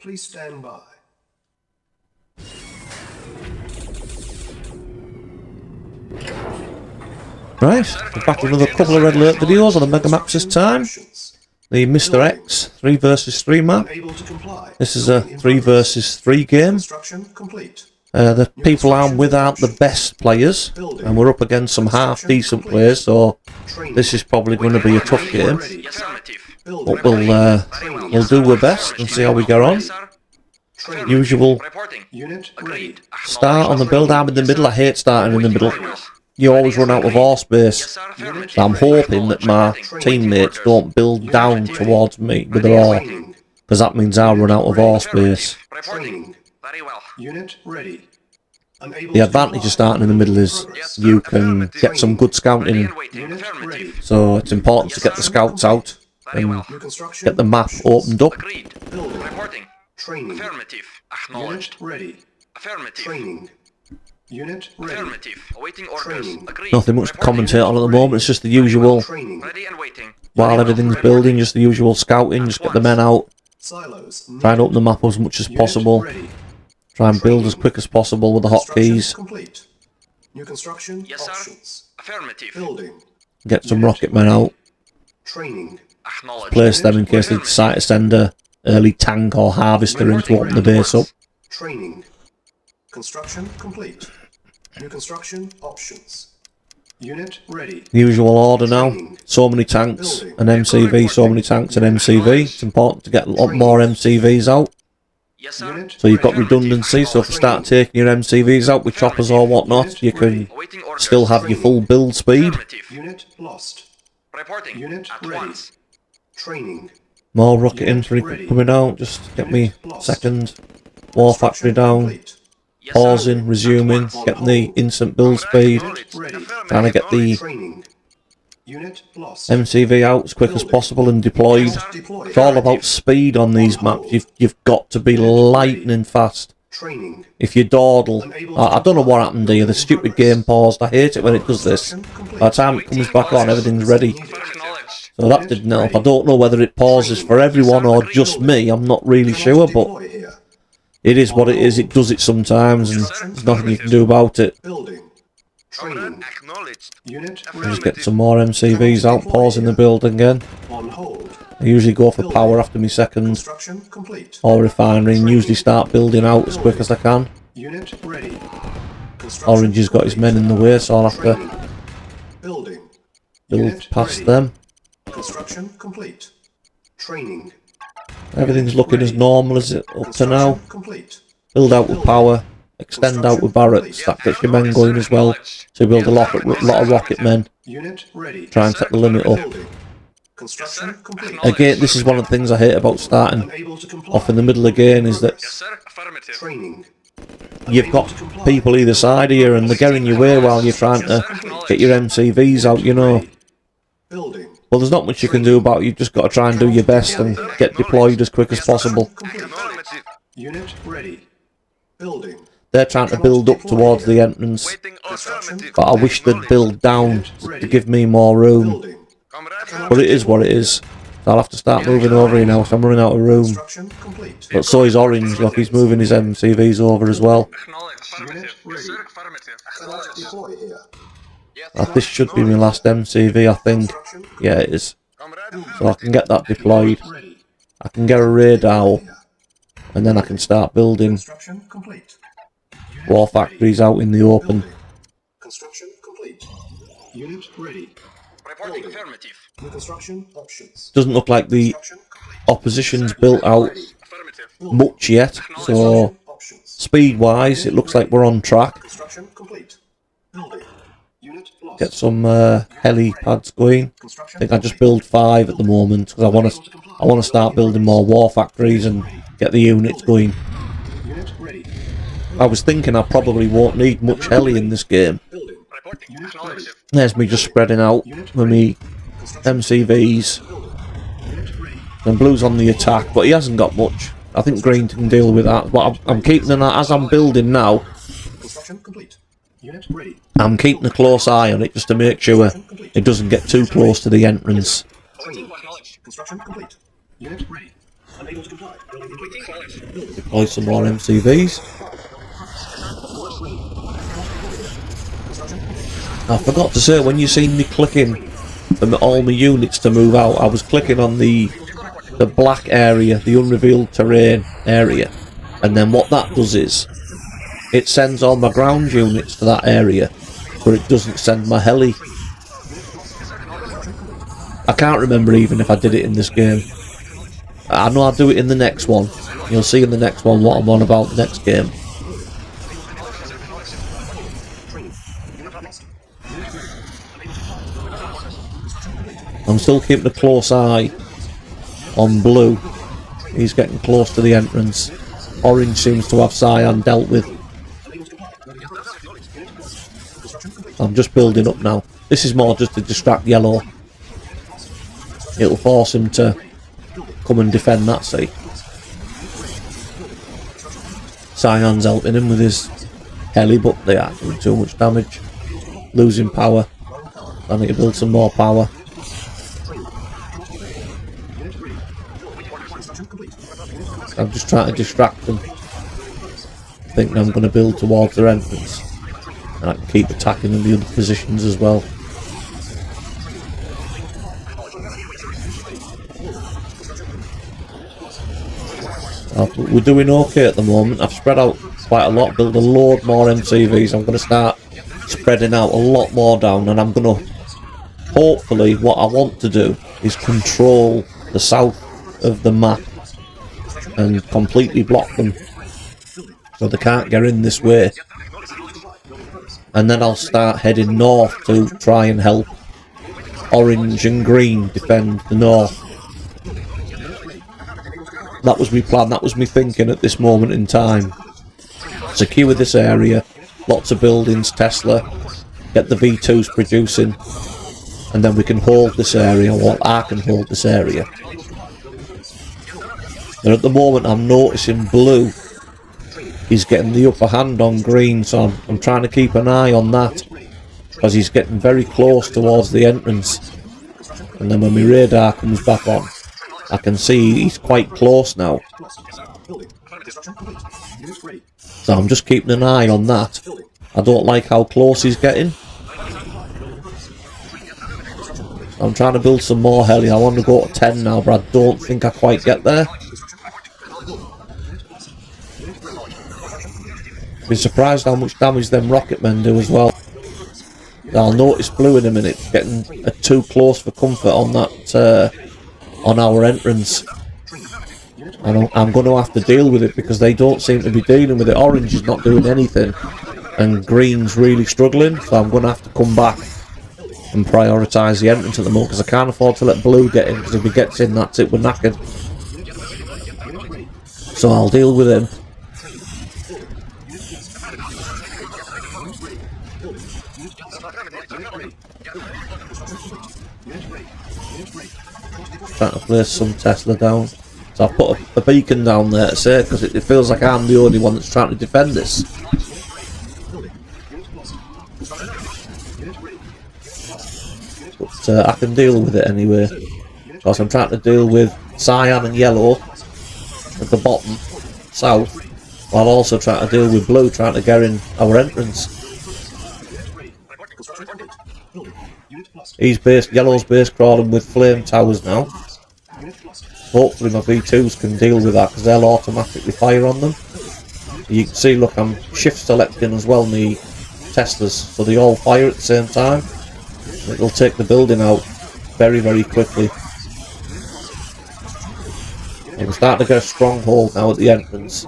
Please stand by. Right, we're back with another couple of Red Alert videos on the Mega Maps this time. The Mr. X 3 vs 3 map. This is a 3 vs 3 game. The people I'm with aren't the best players, and we're up against some half decent players, so this is probably going to be a tough game. But we'll do our best and see how we get on. Usual start on the build. I'm in the middle. I hate starting in the middle. You always run out of horse space. I'm hoping that my teammates don't build down towards me with their ore, because that means I'll run out of horse space. The advantage of starting in the middle is you can get some good scouting, so it's important to get the scouts out and get the map opened up. Affirmative. Acknowledged. Ready. Affirmative. Unit ready. Affirmative. Awaiting orders. Agreed. Nothing much to commentate on at the moment. It's just the usual. Ready and waiting. While everything's building, just the usual scouting. Just get the men out. Try and open the map as much as possible. Try and build as quick as possible with the hotkeys. New construction. Yes, sir. Affirmative. Building. Get some rocket men out. Training. Place them in case they decide to send a early tank or harvester in to open the base up. Training. Construction complete. New construction options. Unit ready. Usual order now. So many tanks and MCV, so many tanks and MCV. It's important to get a lot more MCVs out. So you've got redundancy, so if you start taking your MCVs out with choppers or whatnot, you can still have your full build speed. Unit lost. Reporting. Unit ready. Training. More rocket infantry coming out, just get me second. War factory down. Pausing, resuming, getting the instant build speed. Trying to get the MCV out as quick as possible and deployed. It's all about speed on these maps. You've got to be lightning fast. If you dawdle, I don't know what happened here. The stupid game paused. I hate it when it does this. By the time it comes back on, everything's ready. So that didn't help. I don't know whether it pauses for everyone or just me. I'm not really sure, but it is what it is. It does it sometimes, and there's nothing you can do about it. Just get some more MCVs out, pausing the build again. I usually go for power after my second or refinery, and usually start building out as quick as I can. Orange has got his men in the way, so I'll have to build past them. Construction complete. Training. Everything's looking as normal as it up to now. Build out with power, extend out with barracks, that gets your men going as well. So you build a lot of rocket men. Try and set the limit up. Again, this is one of the things I hate about starting off in the middle again, is that you've got people either side here and they're getting your way while you're trying to get your MCVs out, you know. Well, there's not much you can do about it. You've just got to try and do your best and get deployed as quick as possible. They're trying to build up towards the entrance, but I wish they'd build down to give me more room. But it is what it is. So I'll have to start moving over here now, so I'm running out of room. But so is Orange. Look, he's moving his MCVs over as well. This should be my last MCV, I think. Yeah, it is. So I can get that deployed. I can get a radar, and then I can start building war factories out in the open. Construction complete. Unit ready. Reporting affirmative. New construction options. Doesn't look like the opposition's built out much yet, so speed-wise, it looks like we're on track. Construction complete. Building. Get some helipads going. I think I just build 5 at the moment because I want to start building more war factories and get the units going. I was thinking I probably won't need much heli in this game. There's me just spreading out with me MCVs. And Blue's on the attack, but he hasn't got much. I think Green can deal with that. But I'm keeping an eye, as I'm building now. I'm keeping a close eye on it just to make sure it doesn't get too close to the entrance. Deploy some more MCVs. I forgot to say, when you seen me clicking for all my units to move out, I was clicking on the black area, the unrevealed terrain area, and then what that does is it sends all my ground units to that area, but it doesn't send my heli. I can't remember even if I did it in this game. I know I'll do it in the next one. You'll see in the next one what I'm on about the next game. I'm still keeping a close eye on blue. He's getting close to the entrance. Orange seems to have cyan dealt with. I'm just building up now. This is more just to distract yellow. It'll force him to come and defend that, see. Cyan's helping him with his heli, but they are doing too much damage. Losing power. I need to build some more power. I'm just trying to distract them. Thinking I'm going to build towards their entrance. And I can keep attacking in the other positions as well. We're doing okay at the moment. I've spread out quite a lot, build a load more MCVs. I'm going to start spreading out a lot more down, and I'm going to, hopefully, what I want to do is control the south of the map and completely block them so they can't get in this way. And then I'll start heading north to try and help orange and green defend the north. That was my plan, that was my thinking at this moment in time. Secure this area, lots of buildings, Tesla, get the V2s producing, and then we can hold this area, or I can hold this area. And at the moment I'm noticing blue is getting the upper hand on green, so I'm trying to keep an eye on that, because he's getting very close towards the entrance. And then when my radar comes back on, I can see he's quite close now. So I'm just keeping an eye on that. I don't like how close he's getting. I'm trying to build some more heli. I want to go to 10 now, but I don't think I quite get there. Be surprised how much damage them rocket men do as well. I'll notice blue in a minute, getting too close for comfort on that, on our entrance. And I'm going to have to deal with it because they don't seem to be dealing with it. Orange is not doing anything and green's really struggling, so I'm going to have to come back and prioritise the entrance at the moment, because I can't afford to let blue get in, because if he gets in, that's it, we're knackered. So I'll deal with him. Trying to place some Tesla down. So I've put a beacon down there to say, because it feels like I'm the only one that's trying to defend this. But I can deal with it anyway, because I'm trying to deal with cyan and yellow at the bottom, south, while also trying to deal with blue, trying to get in our entrance. Yellow's base crawling with flame towers now. Hopefully my V2s can deal with that, because they'll automatically fire on them. You can see, look, I'm shift selecting as well the Teslas, so they all fire at the same time. It'll take the building out very, very quickly. And we're starting to get a stronghold now at the entrance.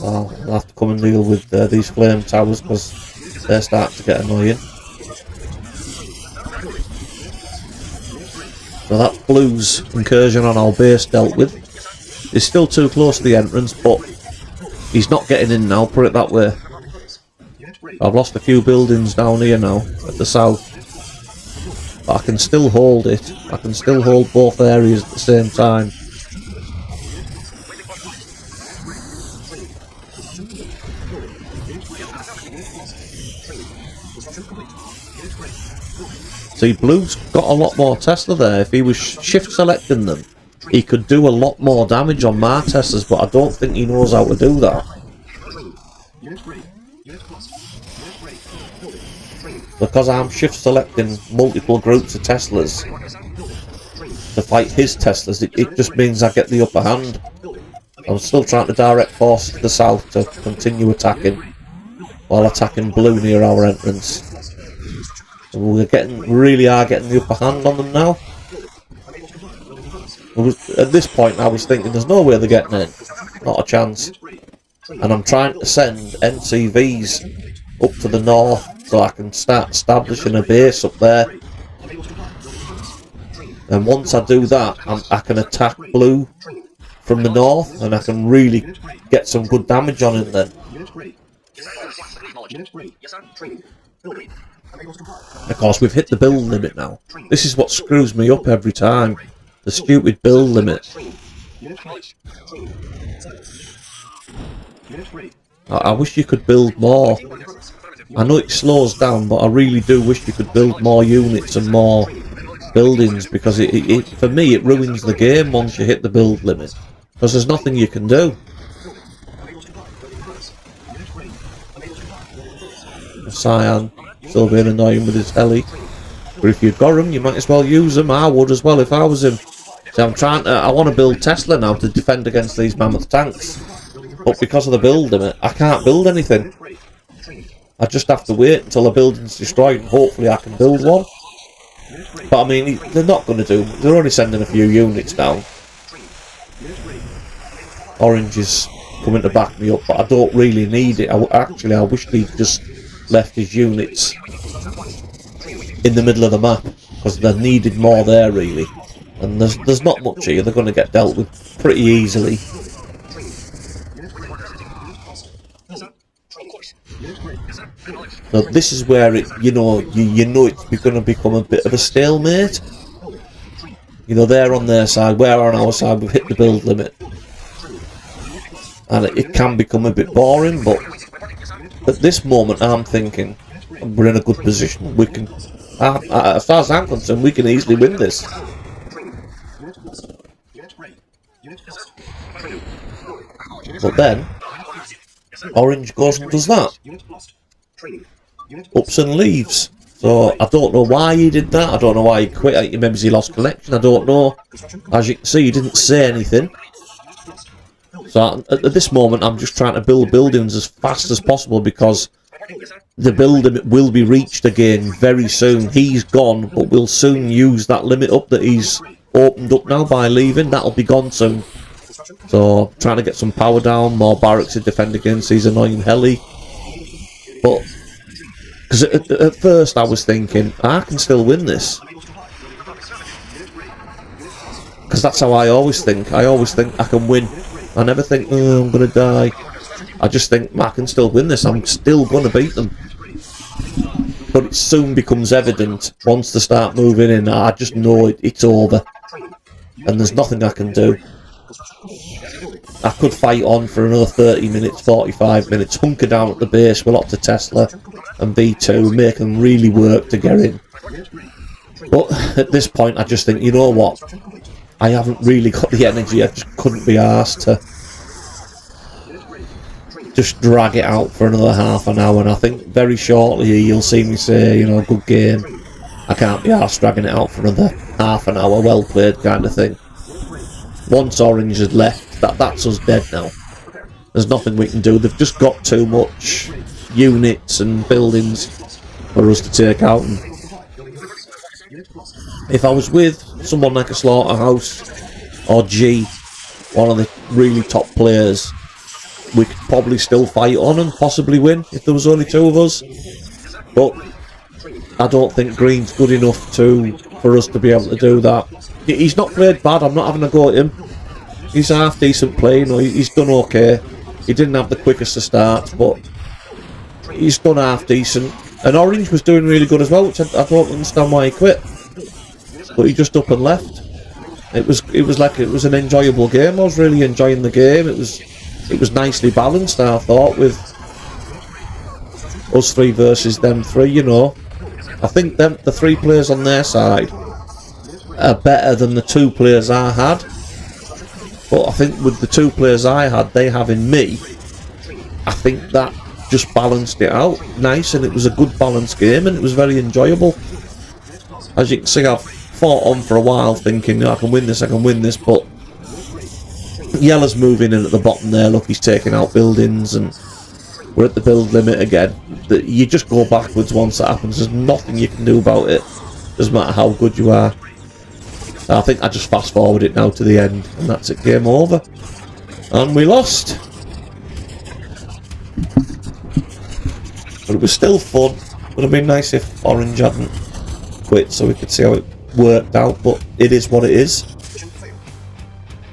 I'll have to come and deal with these flame towers, because they're starting to get annoying. So that's blue's incursion on our base dealt with. He's still too close to the entrance, but he's not getting in now, put it that way. I've lost a few buildings down here now, at the south. But I can still hold it. I can still hold both areas at the same time. See, blue's got a lot more Tesla there. If he was shift selecting them, he could do a lot more damage on my Teslas, but I don't think he knows how to do that. Because I'm shift selecting multiple groups of Teslas to fight his Teslas, it just means I get the upper hand. I'm still trying to direct forces to the south to continue attacking, while attacking blue near our entrance. So we really are getting the upper hand on them now. At this point I was thinking there's no way they're getting in, not a chance. And I'm trying to send NCVs up to the north so I can start establishing a base up there. And once I do that, I can attack blue from the north, and I can really get some good damage on him then. Of course, we've hit the build limit now. This is what screws me up every time. The stupid build limit. I wish you could build more. I know it slows down, but I really do wish you could build more units and more buildings, because for me it ruins the game once you hit the build limit. Because there's nothing you can do. Cyan still being annoying with his heli. But if you've got him, you might as well use them. I would as well if I was him. So I want to build Tesla now to defend against these mammoth tanks. But because of the build limit, I can't build anything. I just have to wait until a building's destroyed and hopefully I can build one. But I mean, they're not going to do. They're only sending a few units down. Orange is coming to back me up, but I don't really need it. I wish he'd just left his units in the middle of the map, because they're needed more there really. And there's not much here. They're going to get dealt with pretty easily. So this is where you know it's going to become a bit of a stalemate. You know, they're on their side, we're on our side. We've hit the build limit. And it can become a bit boring, but at this moment I'm thinking we're in a good position. We can, as far as I'm concerned, we can easily win this. But then Orange goes and does that. Ups and leaves. So I don't know why he did that. I don't know why he quit. Maybe he lost collection. I don't know. As you can see, he didn't say anything. So at this moment, I'm just trying to build buildings as fast as possible, because the build limit will be reached again very soon. He's gone, but we'll soon use that limit up that he's opened up now by leaving. That'll be gone soon. So trying to get some power down, more barracks to defend against these annoying heli. But because at first I was thinking I can still win this. Because that's how I always think. I always think I can win. I never think, oh, I'm going to die. I just think, I can still win this. I'm still going to beat them. But it soon becomes evident once they start moving in. I just know it's over. And there's nothing I can do. I could fight on for another 30 minutes, 45 minutes, hunker down at the base with lots of Tesla and V2, make them really work to get in. But at this point I just think, you know what? I haven't really got the energy. I just couldn't be arsed to just drag it out for another half an hour, and I think very shortly you'll see me say, you know, good game. I can't be arsed dragging it out for another half an hour, well played kind of thing. Once Orange has left, that's us dead now. There's nothing we can do. They've just got too much units and buildings for us to take out. And if I was with someone like a Slaughterhouse or G, one of the really top players, we could probably still fight on and possibly win if there was only two of us. But I don't think Green's good enough for us to be able to do that. He's not played bad. I'm not having a go at him. He's a half decent play. You know, he's done okay. He didn't have the quickest of starts, but he's done half decent. And Orange was doing really good as well, which I don't understand why he quit. But he just up and left. It was an enjoyable game. I was really enjoying the game. It was nicely balanced, I thought, with us three versus them three. You know, I think the three players on their side are better than the two players I had. But I think with the 2 players I had, they having me, I think that just balanced it out nice, and it was a good balanced game, and it was very enjoyable. As you can see, I've fought on for a while thinking, I can win this, but Yellow's moving in at the bottom there. Look, he's taking out buildings, and we're at the build limit again. You just go backwards once that happens. There's nothing you can do about it, doesn't matter how good you are. I think I just fast forward it now to the end, and that's it, game over. And we lost. But it was still fun. Would have been nice if Orange hadn't quit so we could see how it worked out, but it is what it is.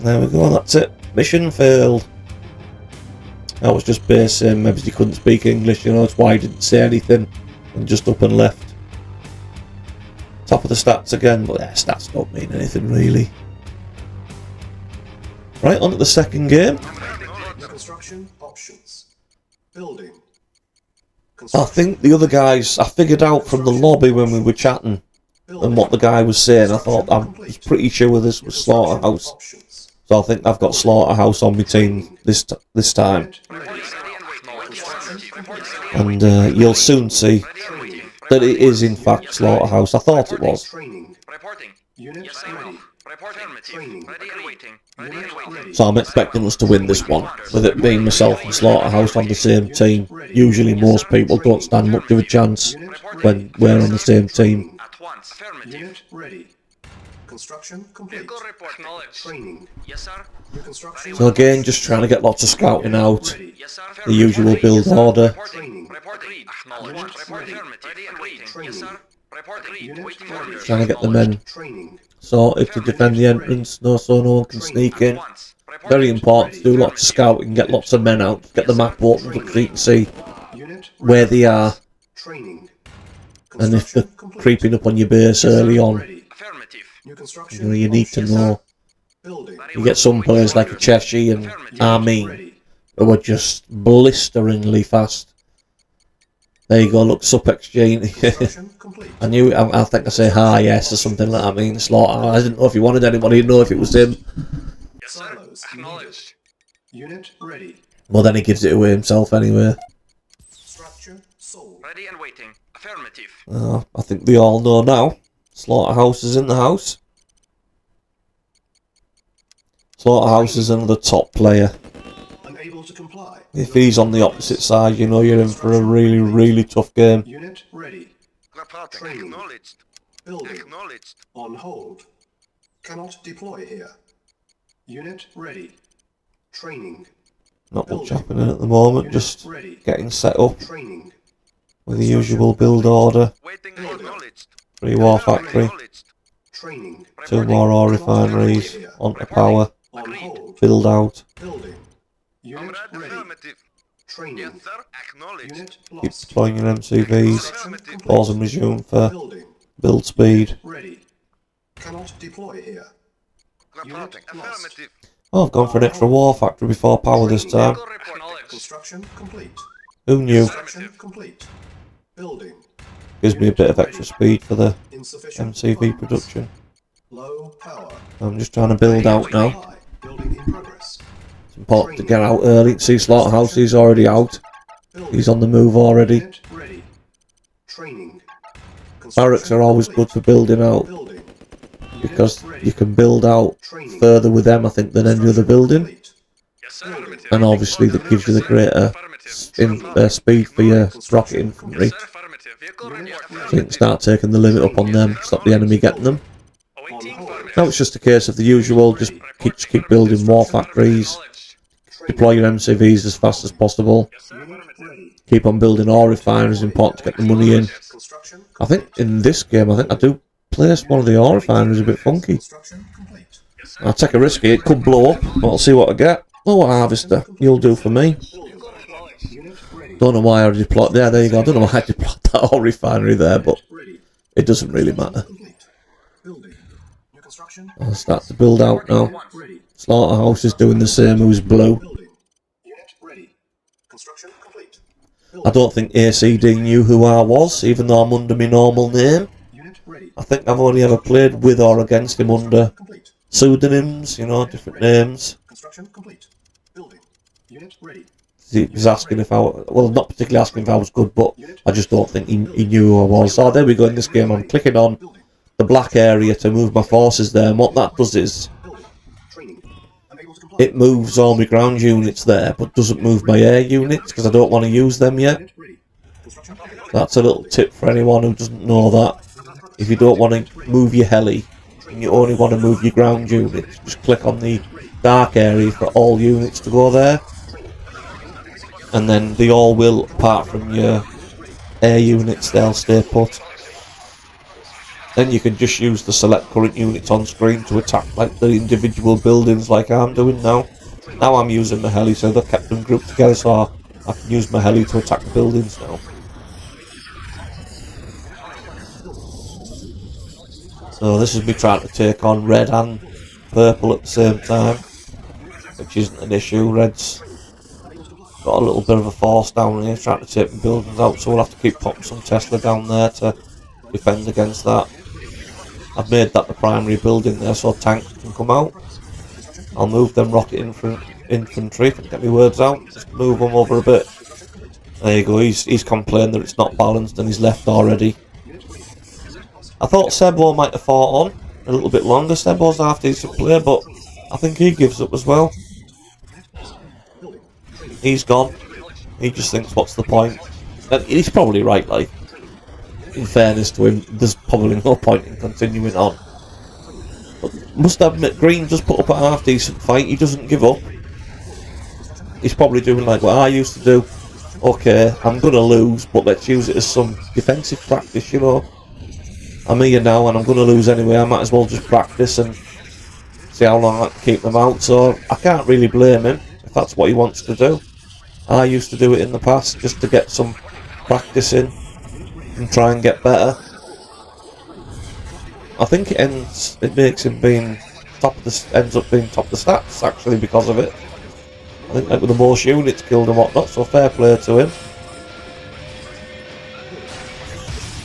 There we go, that's it. Mission failed. That was just base him, maybe he couldn't speak English, you know, that's why he didn't say anything and just up and left. Top of the stats again, but yeah, stats don't mean anything really. Right, on to the second game. Construction options. Building. I think the other guys, I figured out from the lobby when we were chatting and what the guy was saying, I thought I was pretty sure this was Slaughterhouse. So I think I've got Slaughterhouse on my team this time. And you'll soon see that it is in fact Slaughterhouse. I thought it was. So I'm expecting us to win this one, with it being myself and Slaughterhouse on the same team. Usually most people don't stand much of a chance when we're on the same team. Unit ready. Construction complete. Training. So again, just trying to get lots of scouting out. The usual build order. Trying to get the men sorted to defend the entrance, so no one can sneak in. Very important to do lots of scouting, get lots of men out, get the map opened up so you can see where they are. And if they're creeping up on your base early on, you know, you need to know. You get some players like a Cheshire and Armin who are just blisteringly fast. There you go, look, Sup Exchange. I knew it, I think I say hi, yes, or something like that. I mean, Slaughter. I didn't know if he wanted anybody to know if it was him. Yes, sir. Acknowledged. Unit ready. Well, then he gives it away himself anyway. Structure sold. Ready and waiting. Affirmative. I think we all know now. Slaughterhouse is in the house. Slaughterhouse is another top player. Unable to comply. If he's on the opposite side, you know you're in for a really, really tough game. Unit ready. Training. Acknowledged. Building. Acknowledged. On hold. Cannot deploy here. Unit ready. Training. Not much happening at the moment, just getting set up with the usual build order. 3 war factory, 2 more ore refineries, onto power, build out. Unit ready. Training. Keep deploying your MCVs, pause and resume for build speed. Ready. Cannot deploy here. Unit lost. Oh, I've gone for an extra war factory before power this time. Construction complete. Who knew? Construction complete. Building. Gives me a bit of extra speed for the Insufficient. MCV production. Low power. I'm just trying to build out now. Building in progress. It's important to get out early. See Slaughterhouse, he's already out. He's on the move already. Unit ready. Training. Barracks are always good for building out, Building. because you can build out further with them, I think, than any other building. And obviously that gives you the greater speed for your rocket infantry. So you can start taking the limit up on them, stop the enemy getting them. Now it's just a case of the usual, just keep building war factories, deploy your MCVs as fast as possible, keep on building ore refineries, important to get the money in. I think in this game, I do place one of the ore refineries a bit funky. I'll take a risk here, it could blow up, but I'll see what I get. Oh, harvester, you'll do for me. Don't know why I deployed there you go, I don't know why I deployed that ore refinery there, but it doesn't really matter. I'll start to build out now. Slaughterhouse is doing the same, who's blue. I don't think ACD knew who I was, even though I'm under my normal name. I think I've only ever played with or against him under pseudonyms, you know, different names. Construction complete. Building. Unit ready. He's asking if I, well, not particularly asking if I was good, but I just don't think he knew who I was. So there we go in this game. I'm clicking on the black area to move my forces there, and what that does is it moves all my ground units there, but doesn't move my air units because I don't want to use them yet. That's a little tip for anyone who doesn't know that. If you don't want to move your heli and you only want to move your ground units, just click on the dark area for all units to go there, and then they all will, apart from your air units, they'll stay put. Then you can just use the select current units on screen to attack like the individual buildings like I'm doing now. Now I'm using my heli, so they've kept them grouped together, so I can use my heli to attack the buildings now. So this is me trying to take on red and purple at the same time, which isn't an issue. Red's got a little bit of a force down here trying to take the buildings out, so we'll have to keep putting some Tesla down there to defend against that. I've made that the primary building there so tanks can come out. I'll move them rocket infantry, if I can get my words out, just move them over a bit. There you go, he's complained that it's not balanced and he's left already. I thought Sebo might have fought on a little bit longer. Sebo's a half decent player, but I think he gives up as well. He's gone. He just thinks, what's the point? And he's probably right, like. In fairness to him, there's probably no point in continuing on. But must admit, Green does put up a half decent fight. He doesn't give up. He's probably doing like what I used to do. Okay, I'm gonna lose, but let's use it as some defensive practice, you know. I'm here now and I'm gonna lose anyway. I might as well just practice and see how long I can keep them out. So I can't really blame him if that's what he wants to do. I used to do it in the past just to get some practice in and try and get better. I think it makes him being ends up being top of the stats actually because of it. I think like with the most units killed and whatnot, so fair play to him.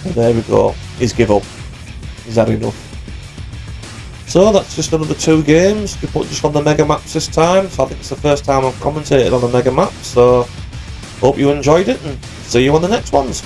And there we go, he's give up. He's had enough. So that's just another 2 games. We put just on the mega maps this time, so I think it's the first time I've commentated on a mega map, so hope you enjoyed it and see you on the next ones.